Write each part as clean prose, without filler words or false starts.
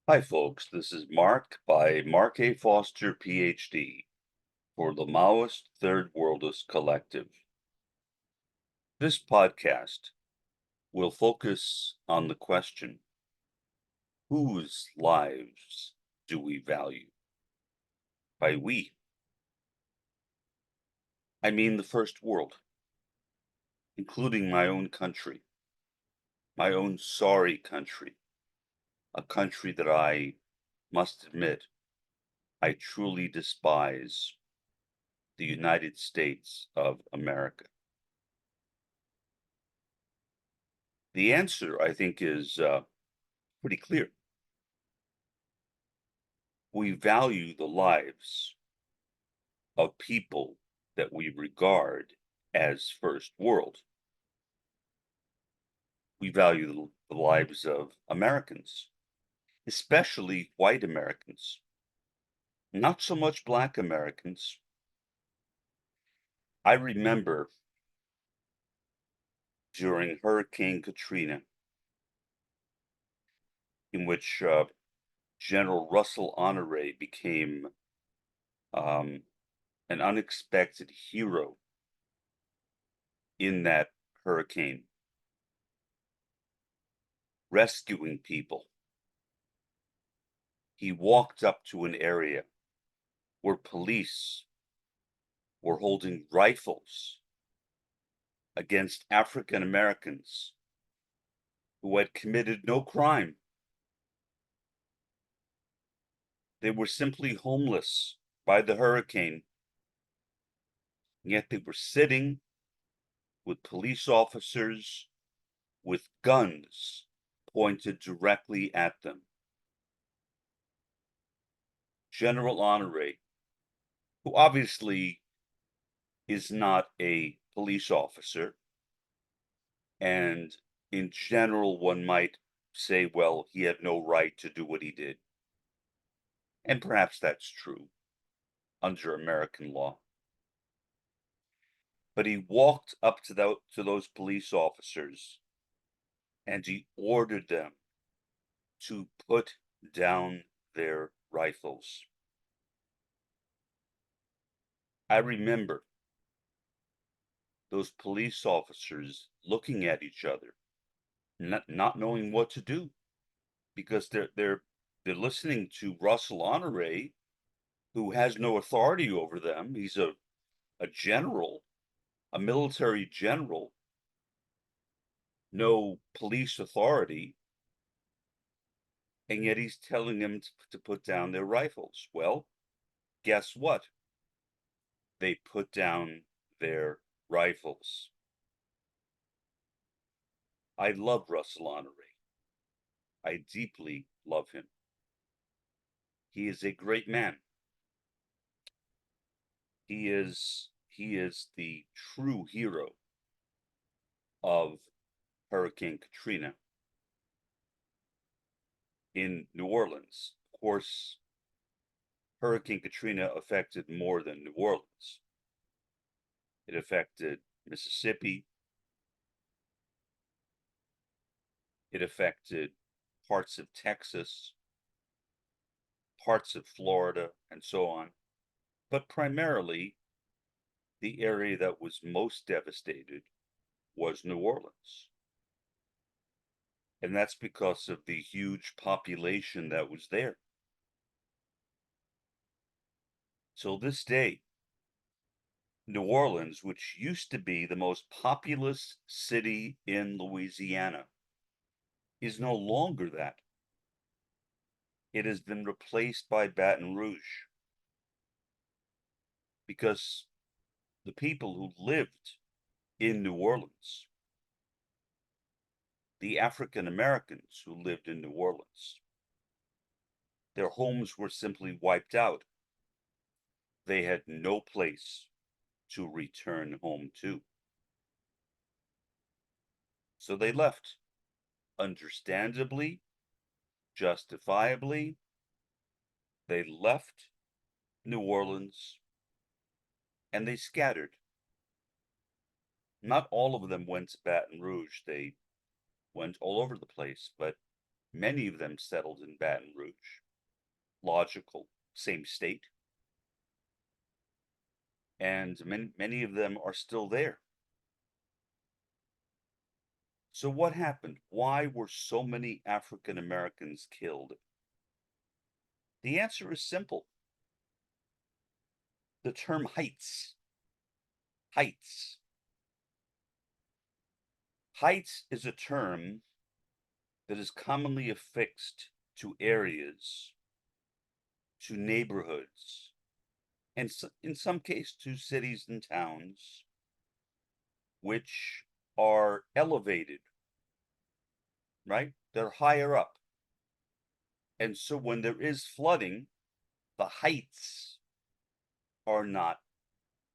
Hi, folks. This is Mark by Mark A. Foster, Ph.D. for the Maoist Third Worldist Collective. This podcast will focus on the question, whose lives do we value? By we, I mean the First World, including my own country, my own sorry country, a country that I must admit I truly despise, the United States of America. The answer, I think, is pretty clear. We value the lives of people that we regard as first world. We value the lives of Americans, especially white Americans, not so much black Americans. I remember during Hurricane Katrina, in which General Russell Honore became an unexpected hero in that hurricane, rescuing people. He walked up to an area where police were holding rifles against African Americans who had committed no crime. They were simply homeless by the hurricane, yet they were sitting with police officers with guns pointed directly at them. General Honore, who obviously is not a police officer, and in general, one might say, well, he had no right to do what he did. And perhaps that's true under American law. But he walked up to those police officers and he ordered them to put down their rifles. I remember those police officers looking at each other, not knowing what to do, because they're listening to Russell Honore, who has no authority over them. He's a general, a military general, no police authority, and yet he's telling them to put down their rifles. Well, guess what? They put down their rifles. I love Russell Honore. I deeply love him. He is a great man. He is the true hero of Hurricane Katrina in New Orleans. Of course, Hurricane Katrina affected more than New Orleans. It affected Mississippi. It affected parts of Texas, parts of Florida, and so on. But primarily, the area that was most devastated was New Orleans. And that's because of the huge population that was there. So this day, New Orleans, which used to be the most populous city in Louisiana, is no longer that. It has been replaced by Baton Rouge because the people who lived in New Orleans, the African Americans who lived in New Orleans, their homes were simply wiped out. They had no place to return home to. So they left. Understandably, justifiably, they left New Orleans and they scattered. Not all of them went to Baton Rouge. They went all over the place, but Many of them settled in Baton Rouge. Logical, same state. And many of them are still there. So what happened? Why were so many African Americans killed? The answer is simple. The term heights. Heights. Heights is a term that is commonly affixed to areas, to neighborhoods, and in some cases to cities and towns, which are elevated, right? They're higher up. And so when there is flooding, the heights are not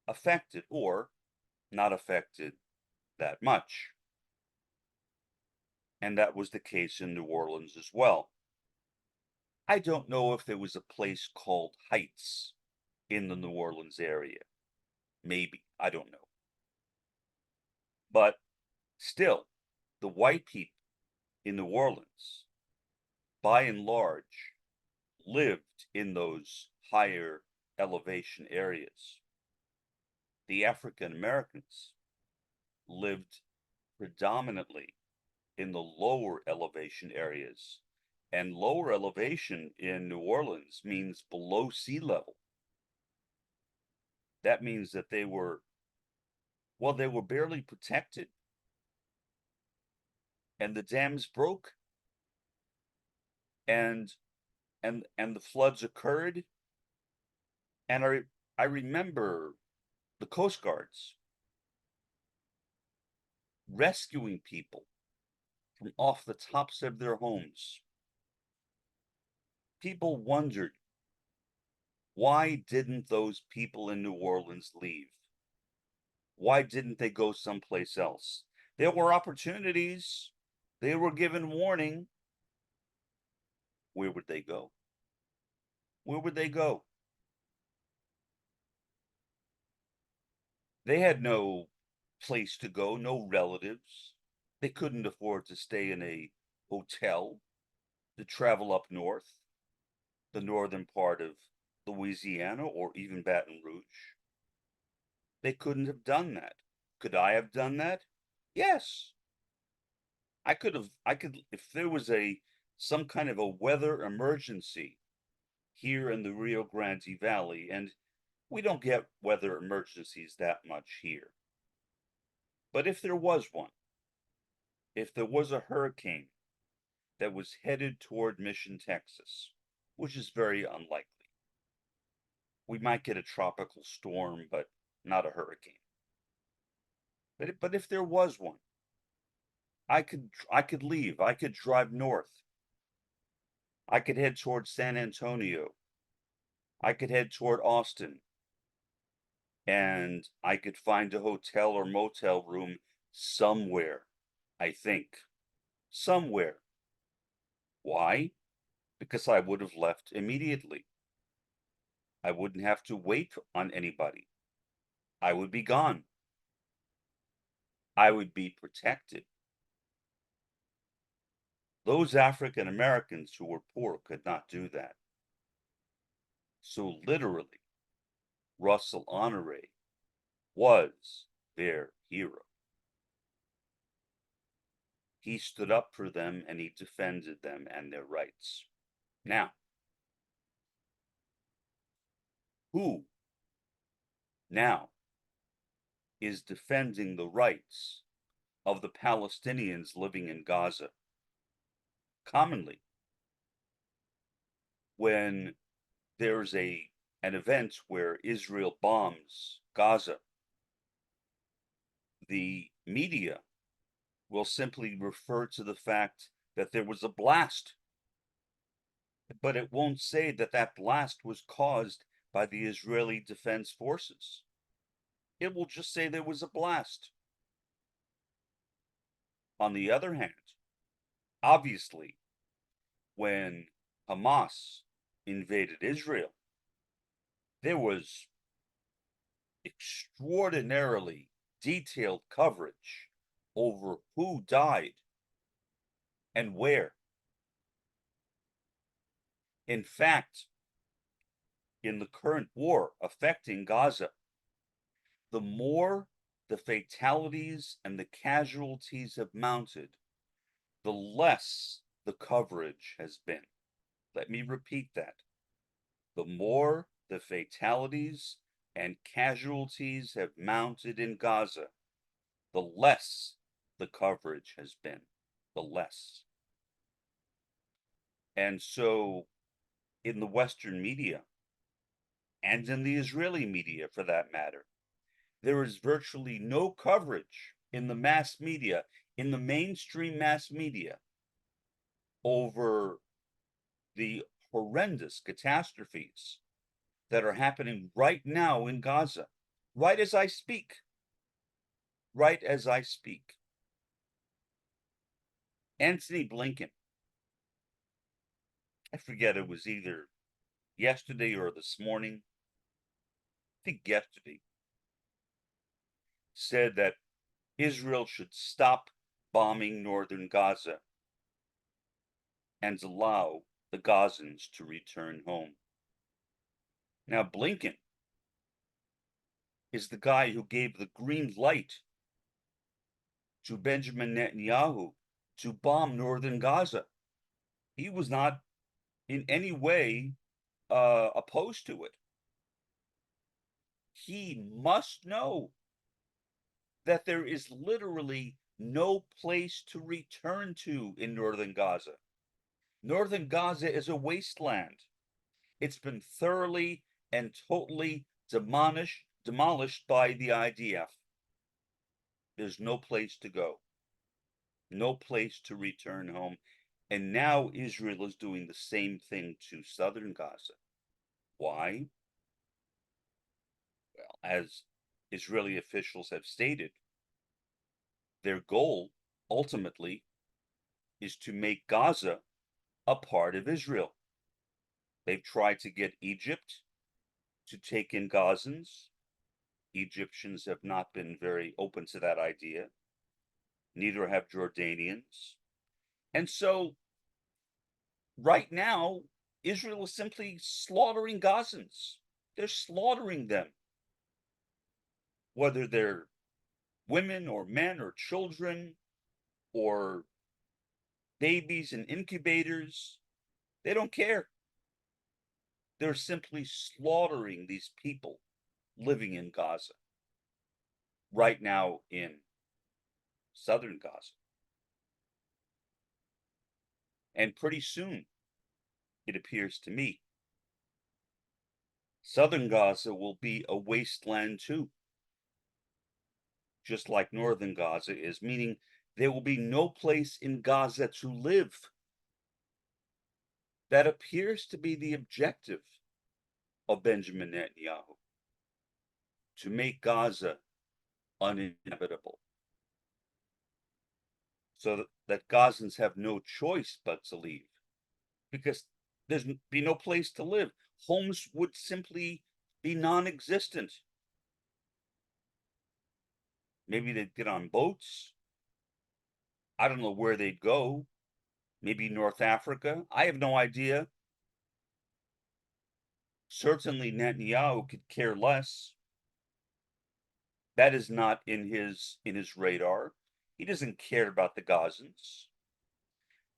affected or not affected that much. And that was the case in New Orleans as well. I don't know if there was a place called Heights in the New Orleans area. Maybe, I don't know. But still, the white people in New Orleans, by and large, lived in those higher elevation areas. The African Americans lived predominantly in the lower elevation areas. And lower elevation in New Orleans means below sea level. That means that they were barely protected. And the dams broke and the floods occurred. And I remember the Coast Guards rescuing people from off the tops of their homes. People wondered, why didn't those people in New Orleans leave? Why didn't they go someplace else? There were opportunities. They were given warning. Where would they go? Where would they go? They had no place to go, no relatives. They couldn't afford to stay in a hotel, to travel up north, the northern part of Louisiana or even Baton Rouge. They couldn't have done that. Could I have done that? Yes. I could, if there was some kind of a weather emergency here in the Rio Grande Valley, and we don't get weather emergencies that much here. But if there was one, if there was a hurricane that was headed toward Mission, Texas, which is very unlikely, we might get a tropical storm, but not a hurricane. But if there was one, I could leave. I could drive north. I could head toward San Antonio. I could head toward Austin. And I could find a hotel or motel room somewhere, I think. Somewhere. Why? Because I would have left immediately. I wouldn't have to wait on anybody. I would be gone. I would be protected. Those African Americans who were poor could not do that. So literally, Russell Honore was their hero. He stood up for them and he defended them and their rights. Now, who now is defending the rights of the Palestinians living in Gaza? Commonly, when there's an event where Israel bombs Gaza, the media will simply refer to the fact that there was a blast, but it won't say that that blast was caused by the Israeli Defense Forces. It will just say there was a blast. On the other hand, obviously, when Hamas invaded Israel, there was extraordinarily detailed coverage over who died and where. In fact, in the current war affecting Gaza, the more the fatalities and the casualties have mounted, the less the coverage has been. Let me repeat that. The more the fatalities and casualties have mounted in Gaza, the less the coverage has been. The less. And so, in the Western media, and in the Israeli media for that matter, there is virtually no coverage in the mass media, in the mainstream mass media, over the horrendous catastrophes that are happening right now in Gaza, right as I speak. Right as I speak. Antony Blinken, I forget, it was either yesterday or this morning, I think yesterday, said that Israel should stop bombing northern Gaza and allow the Gazans to return home. Now, Blinken is the guy who gave the green light to Benjamin Netanyahu to bomb northern Gaza. He was not in any way opposed to it. He must know that there is literally no place to return to in northern Gaza. Northern Gaza is a wasteland. It's been thoroughly and totally demolished by the IDF. There's no place to go, no place to return home. And now Israel is doing the same thing to southern Gaza. Why? Well, as Israeli officials have stated, their goal ultimately is to make Gaza a part of Israel. They've tried to get Egypt to take in Gazans. Egyptians have not been very open to that idea. Neither have Jordanians. And so, right now, Israel is simply slaughtering Gazans. They're slaughtering them. Whether they're women or men or children or babies in incubators, they don't care. They're simply slaughtering these people living in Gaza, right now in southern Gaza. And pretty soon, it appears to me, southern Gaza will be a wasteland too, just like northern Gaza is, meaning there will be no place in Gaza to live. That appears to be the objective of Benjamin Netanyahu, to make Gaza uninhabitable, so that Gazans have no choice but to leave, because there's be no place to live. Homes would simply be non-existent. Maybe they'd get on boats. I don't know where they'd go. Maybe North Africa. I have no idea. Certainly Netanyahu could care less. That is not in his radar. He doesn't care about the Gazans.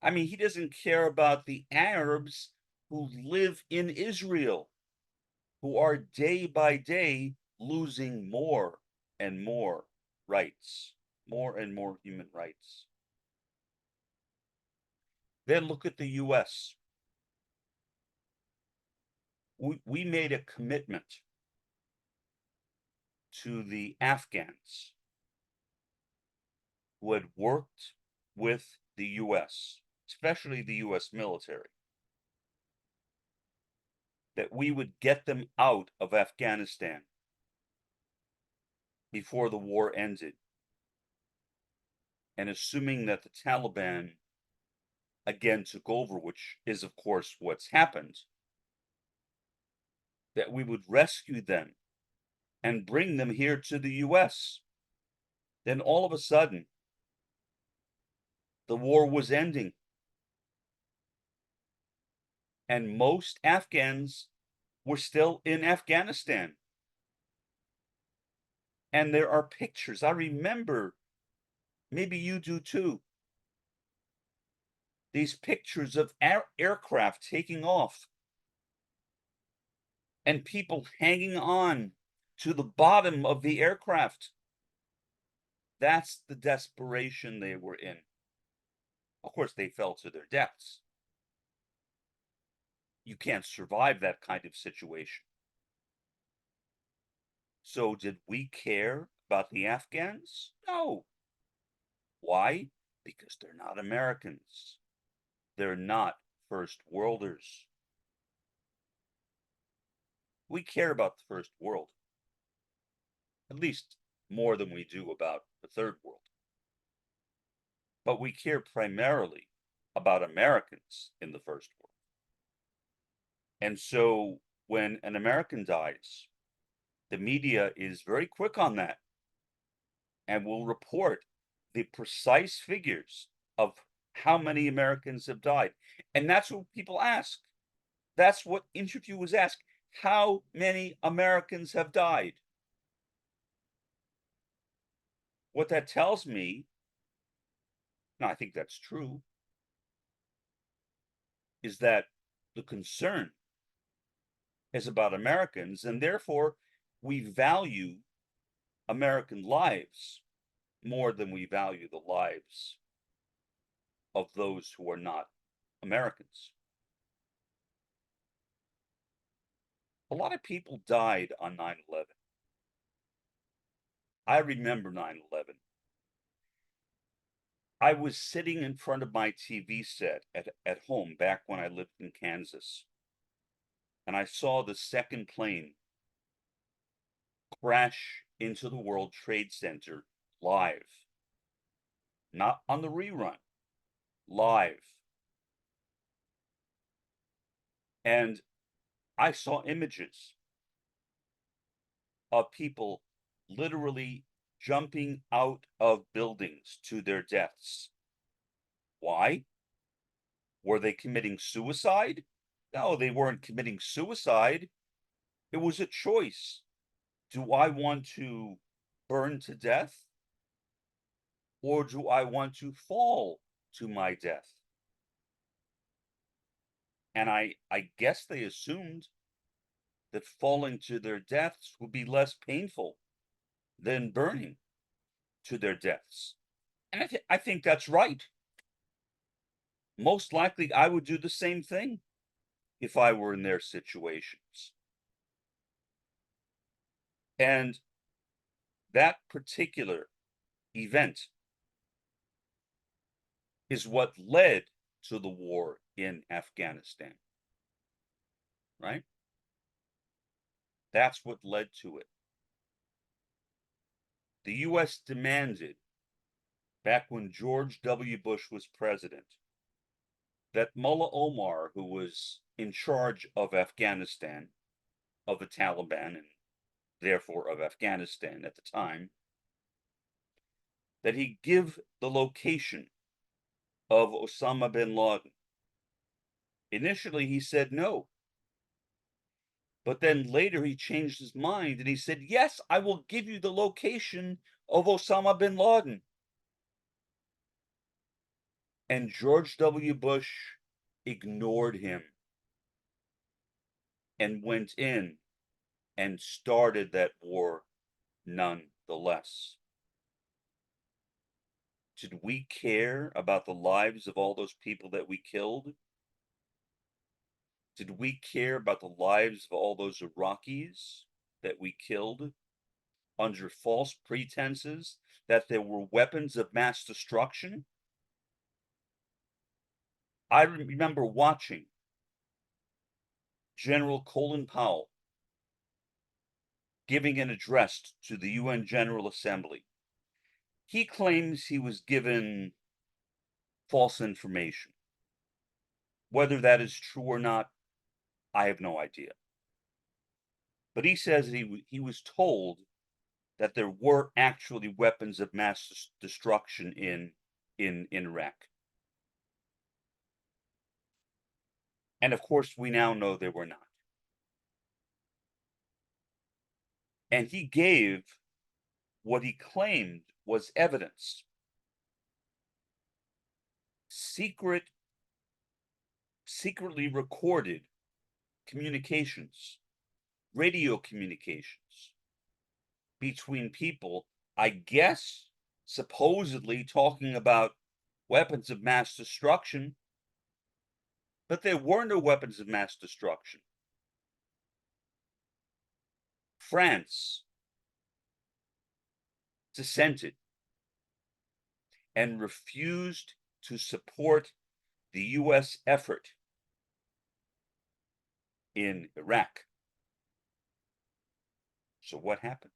I mean, he doesn't care about the Arabs who live in Israel, who are day by day losing more and more rights, more and more human rights. Then look at the US. We made a commitment to the Afghans who had worked with the US, especially the US military, that we would get them out of Afghanistan before the war ended. And assuming that the Taliban again took over, which is, of course, what's happened, that we would rescue them and bring them here to the US. Then all of a sudden, the war was ending. and most Afghans were still in Afghanistan. And there are pictures. I remember, maybe you do too, these pictures of aircraft taking off and people hanging on to the bottom of the aircraft. That's the desperation they were in. Of course, they fell to their deaths. You can't survive that kind of situation. So did we care about the Afghans? No. Why? Because they're not Americans. They're not first worlders. We care about the first world, at least more than we do about the third world. But we care primarily about Americans in the first world. And so when an American dies, the media is very quick on that and will report the precise figures of how many Americans have died. And that's what people ask. That's what interviewers ask. How many Americans have died? What that tells me, and I think that's true, is that the concern is about Americans, and therefore we value American lives more than we value the lives of those who are not Americans. A lot of people died on 9/11. I remember 9/11. I was sitting in front of my TV set at home back when I lived in Kansas, and I saw the second plane crash into the World Trade Center live, not on the rerun, live. And I saw images of people literally jumping out of buildings to their deaths. Why? Were they committing suicide? No, they weren't committing suicide. It was a choice. Do I want to burn to death? Or do I want to fall to my death? And I guess they assumed that falling to their deaths would be less painful than burning to their deaths. And I think that's right. Most likely, I would do the same thing if I were in their situations. And that particular event is what led to the war in Afghanistan, right? That's what led to it. The US demanded, back when George W. Bush was president, that Mullah Omar, who was in charge of Afghanistan, of the Taliban, and therefore of Afghanistan at the time, that he give the location of Osama bin Laden. Initially, he said no. But then later he changed his mind and he said, yes, I will give you the location of Osama bin Laden. And George W. Bush ignored him and went in and started that war nonetheless. Did we care about the lives of all those people that we killed? Did we care about the lives of all those Iraqis that we killed under false pretenses that there were weapons of mass destruction? I remember watching General Colin Powell giving an address to the UN General Assembly. He claims he was given false information. Whether that is true or not, I have no idea. But he says he was told that there were actually weapons of mass destruction in Iraq. And of course, we now know they were not. And he gave what he claimed was evidence, secretly recorded communications, radio communications between people, I guess, supposedly talking about weapons of mass destruction, but there were no weapons of mass destruction. France dissented and refused to support the US effort in Iraq. So what happened?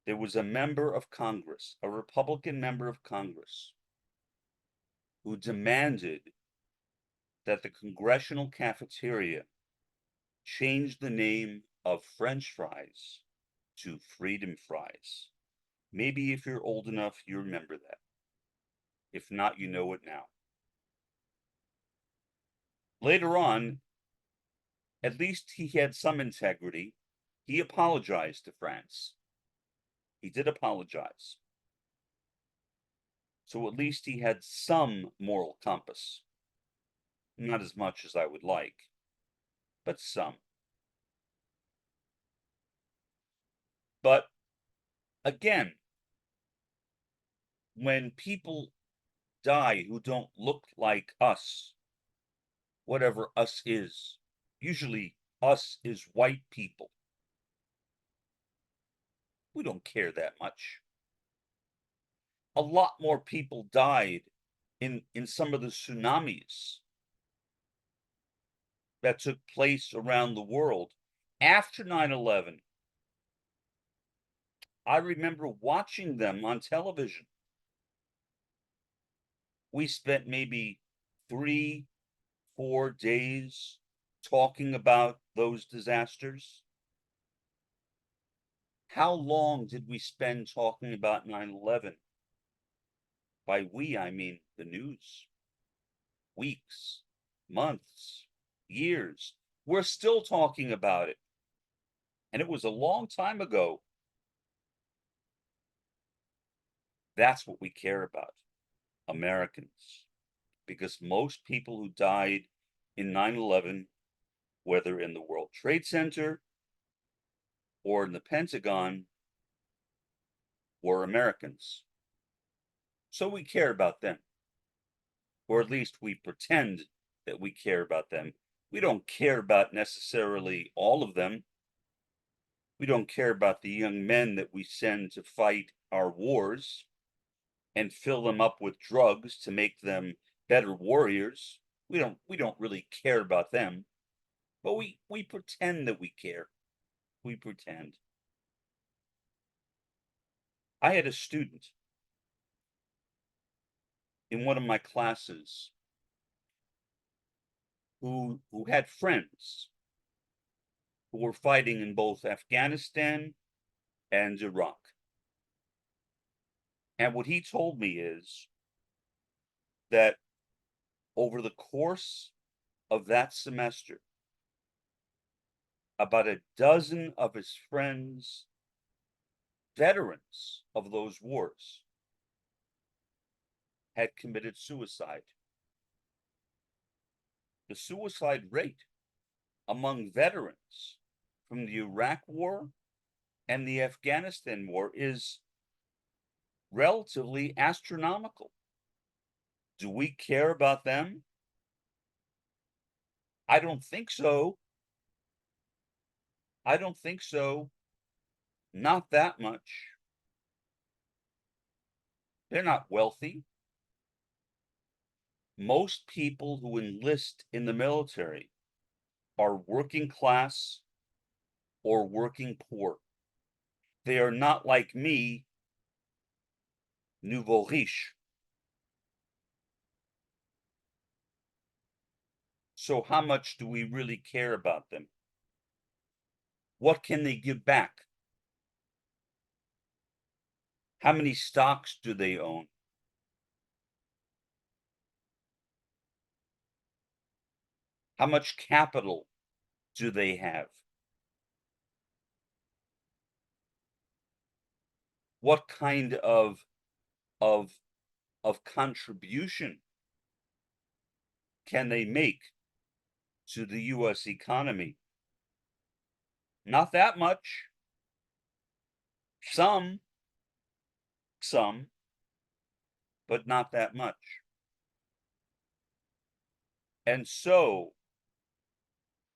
There was a member of Congress, a Republican member of Congress, who demanded that the congressional cafeteria change the name of French fries to freedom fries. Maybe if you're old enough, you remember that. If not, you know it now. Later on, at least he had some integrity. He apologized to France. He did apologize. So at least he had some moral compass. Not as much as I would like, but some. But again, when people die who don't look like us, whatever us is, usually us is white people, we don't care that much. A lot more people died in some of the tsunamis that took place around the world after 9/11. I remember watching them on television. We spent maybe 3, 4 days talking about those disasters. How long did we spend talking about 9/11? By we, I mean the news. Weeks, months, years. We're still talking about it. And it was a long time ago. That's what we care about, Americans. Because most people who died in 9/11, whether in the World Trade Center or in the Pentagon, were Americans. So we care about them. Or at least we pretend that we care about them. We don't care about necessarily all of them. We don't care about the young men that we send to fight our wars and fill them up with drugs to make them better warriors. We don't really care about them. But we pretend that we care. We pretend. I had a student in one of my classes who had friends who were fighting in both Afghanistan and Iraq. And what he told me is that over the course of that semester, about a dozen of his friends, veterans of those wars, had committed suicide. The suicide rate among veterans from the Iraq War and the Afghanistan War is relatively astronomical. Do we care about them? I don't think so. I don't think so. Not that much. They're not wealthy. Most people who enlist in the military are working class or working poor. They are not like me, nouveau riche. So how much do we really care about them? What can they give back? How many stocks do they own? How much capital do they have? What kind of of contribution can they make to the US economy? Not that much. Some, some, but not that much. And so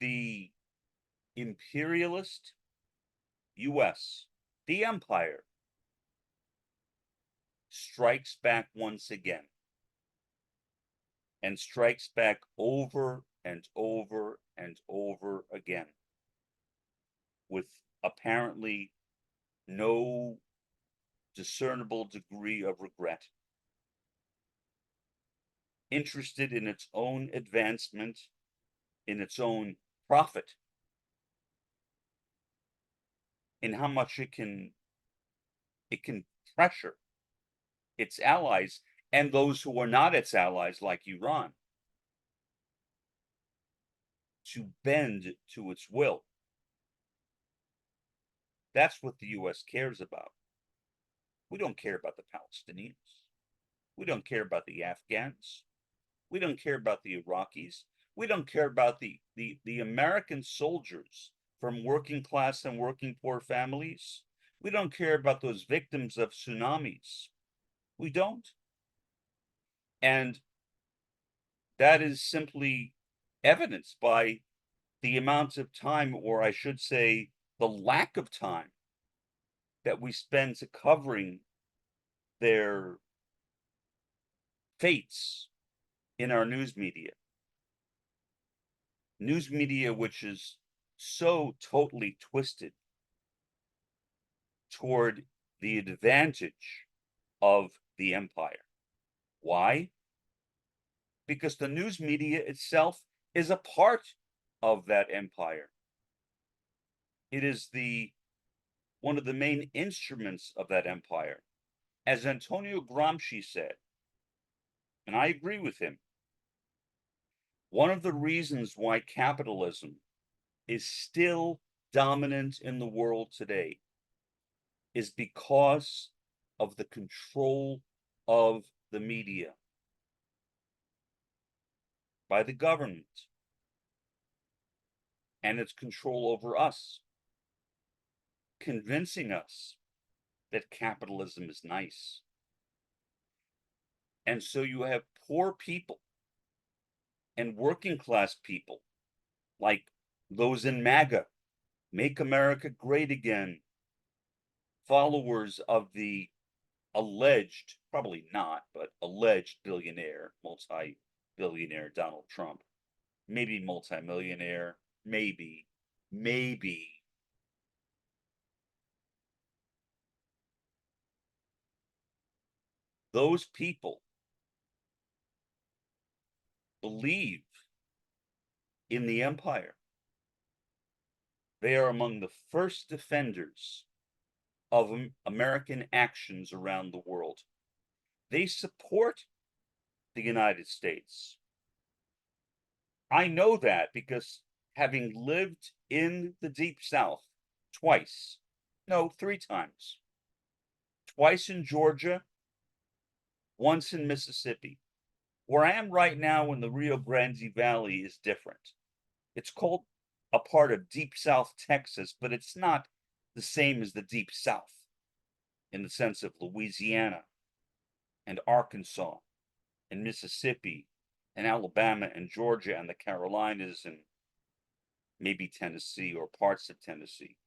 the imperialist US, the empire, strikes back once again, and strikes back over and over and over again with apparently no discernible degree of regret, interested in its own advancement, in its own profit, in how much it can pressure its allies and those who are not its allies, like Iran, to bend to its will. That's what the US cares about. We don't care about the Palestinians. We don't care about the Afghans. We don't care about the Iraqis. We don't care about the American soldiers from working class and working poor families. We don't care about those victims of tsunamis. We don't. And that is simply evidenced by the amount of time, or I should say, the lack of time that we spend to covering their fates in our news media. News media which is so totally twisted toward the advantage of the empire. Why? Because the news media itself is a part of that empire. It is one of the main instruments of that empire. As Antonio Gramsci said, and I agree with him, one of the reasons why capitalism is still dominant in the world today is because of the control of the media by the government and its control over us, convincing us that capitalism is nice. And so you have poor people and working class people, like those in MAGA, Make America Great Again, followers of the alleged, probably not, but alleged billionaire, multi-billionaire Donald Trump, maybe multimillionaire, maybe. Those people believe in the empire. They are among the first defenders of American actions around the world. They support the United States. I know that because having lived in the Deep South twice, no, 3 times, twice in Georgia, once in Mississippi. Where I am right now in the Rio Grande Valley is different. It's called a part of Deep South Texas, but it's not the same as the Deep South in the sense of Louisiana and Arkansas and Mississippi and Alabama and Georgia and the Carolinas and maybe Tennessee or parts of Tennessee.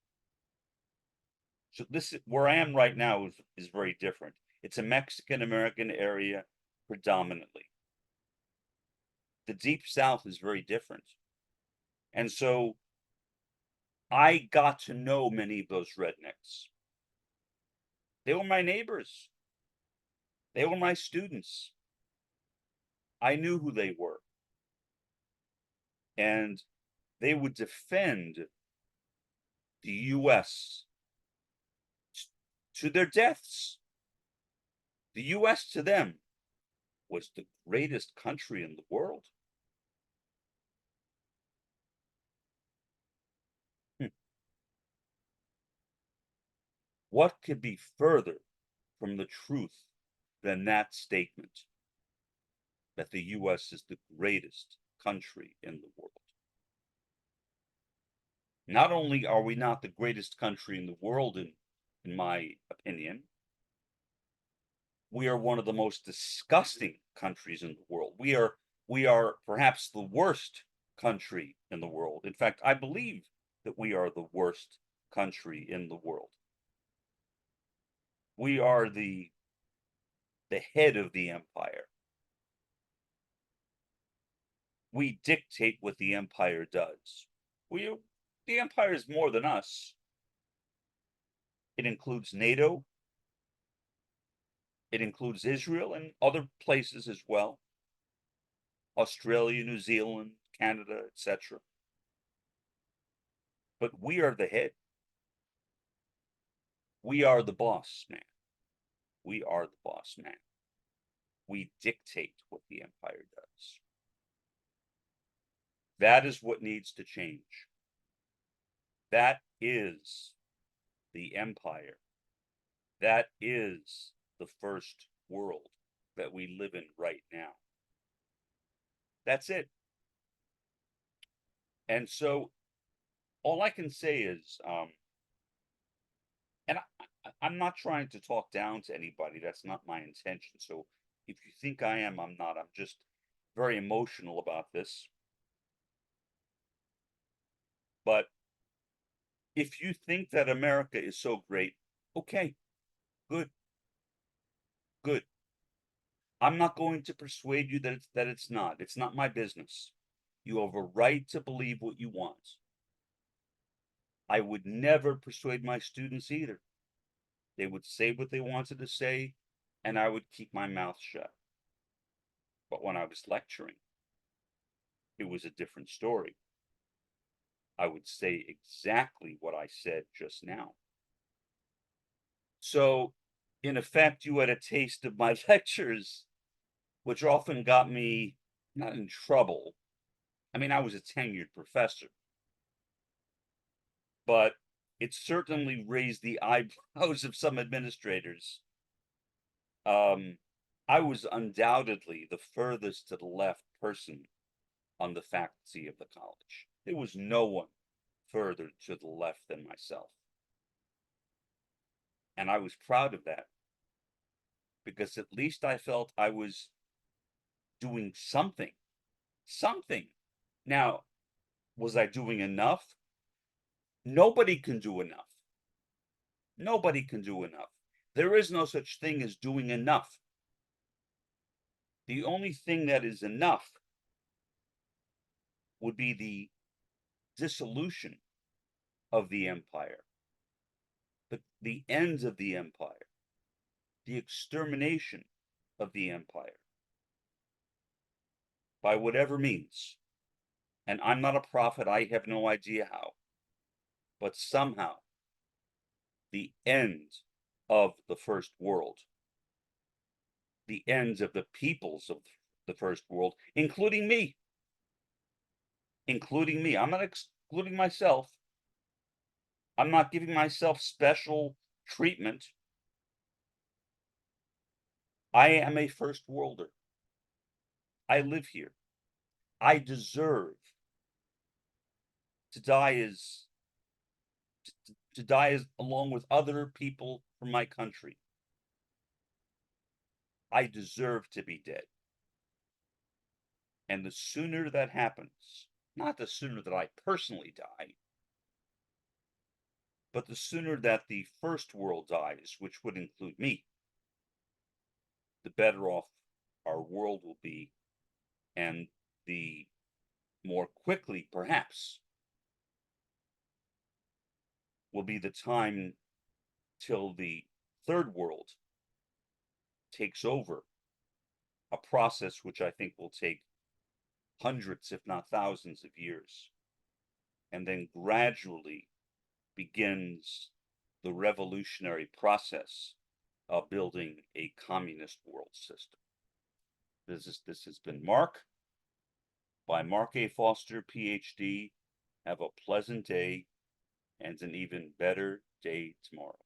So this where I am right now is very different. It's a Mexican American area predominantly. The Deep South is very different. And so I got to know many of those rednecks. They were my neighbors. They were my students. I knew who they were. And they would defend the US to their deaths. The US to them was the greatest country in the world. What could be further from the truth than that statement that the U.S. is the greatest country in the world? Not only are we not the greatest country in the world, in my opinion, we are one of the most disgusting countries in the world. We are perhaps the worst country in the world. In fact, I believe that we are the worst country in the world. We are the head of the empire. We dictate what the empire does. The empire is more than us. It includes NATO. It includes Israel and other places as well. Australia, New Zealand, Canada, etc. But we are the head. We are the boss man. We are the boss man. We dictate what the empire does. That is what needs to change. That is the empire. That is the first world that we live in right now. That's it. And so all I can say is, and I'm not trying to talk down to anybody. That's not my intention. So if you think I am, I'm not. I'm just very emotional about this. But if you think that America is so great, okay, good, good. I'm not going to persuade you that it's not. It's not my business. You have a right to believe what you want. I would never persuade my students either. They would say what they wanted to say, and I would keep my mouth shut. But when I was lecturing, it was a different story. I would say exactly what I said just now. So, in effect, you had a taste of my lectures, which often got me not in trouble. I mean, I was a tenured professor, but it certainly raised the eyebrows of some administrators. I was undoubtedly the furthest to the left person on the faculty of the college. There was no one further to the left than myself. And I was proud of that because at least I felt I was doing something. Something. Now, was I doing enough? Nobody can do enough. Nobody can do enough. There is no such thing as doing enough. The only thing that is enough would be the dissolution of the empire, but the end of the empire, the extermination of the empire by whatever means. And I'm not a prophet, I have no idea how, but somehow the end of the first world, the end of the peoples of the first world, including me. Including me. I'm not excluding myself. I'm not giving myself special treatment. I am a first worlder. I live here. I deserve to die as along with other people from my country. I deserve to be dead. And the sooner that happens, not the sooner that I personally die, but the sooner that the first world dies, which would include me, the better off our world will be, and the more quickly, perhaps, will be the time till the third world takes over, a process which I think will take hundreds, if not thousands of years, and then gradually begins the revolutionary process of building a communist world system. This has been Mark by Mark A. Foster, Ph.D. Have a pleasant day and an even better day tomorrow.